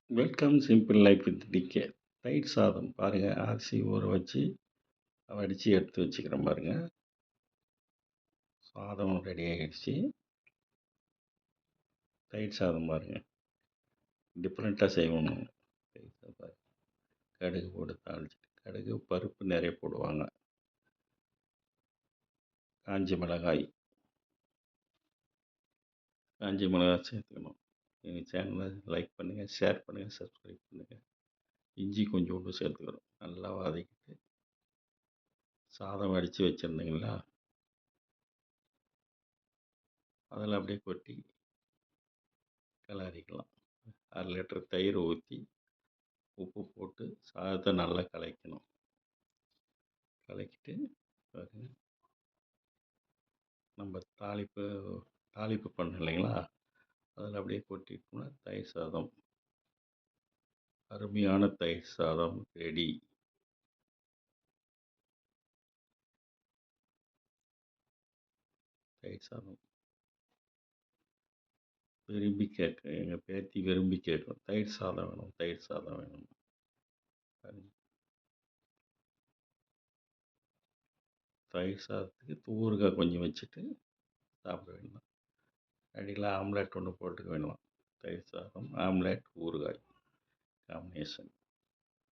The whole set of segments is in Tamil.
Welcome simple life with DK. தயிர் சாதம் பாருங்க, அரிசி ஊற வச்சு வடித்து எடுத்து வச்சுக்கிறேன் பாருங்க. சாதம் ரெடி ஆகிடுச்சு. தயிர் சாதம் பாருங்க, டிஃப்ரெண்ட்டாக செய்யணும். தயிர் சாதம் கடுகு போட்டு தாளிச்சிட்டு, கடுகு பருப்பு நிறைய போடுவாங்க. காஞ்சி மிளகாய் சேர்த்துக்கணும். எங்கள் சேனலை லைக் பண்ணுங்கள், ஷேர் பண்ணுங்கள், சப்ஸ்கிரைப் பண்ணுங்கள். இஞ்சி கொஞ்சோண்டு சேர்த்துக்கிறோம். நல்லா வதக்கிட்டு சாதம் வடித்து வச்சுருந்தீங்களா, அதில் அப்படியே கொட்டி கிளறிக்கலாம். 1/2 லிட்டர் தயிர் ஊற்றி உப்பு போட்டு சாதத்தை நல்லா கலக்கணும். கலக்கிட்டு பாருங்க, நம்ம தாளிப்பு பண்ணோம் இல்லைங்களா, அதில் அப்படியே கொட்டிட்டோம்னா தயிர் சாதம், அருமையான தயிர் சாதம் ரெடி. தயிர் சாதம் விரும்பி கேட்கும், எங்கள் பேத்தி விரும்பி கேட்கும், தயிர் சாதம் வேணும், தயிர் சாதம் வேணும். தயிர் சாதத்துக்கு ஊறுகாய் கொஞ்சம் வச்சுட்டு சாப்பிட வேணும். அடியில் ஆம்லேட் ஒன்று போட்டுக்க வேணும். தயிர் சாதம், ஆம்லேட், ஊறுகாய் காம்பினேஷன்.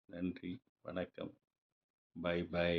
நன்றி, வணக்கம், பை பை.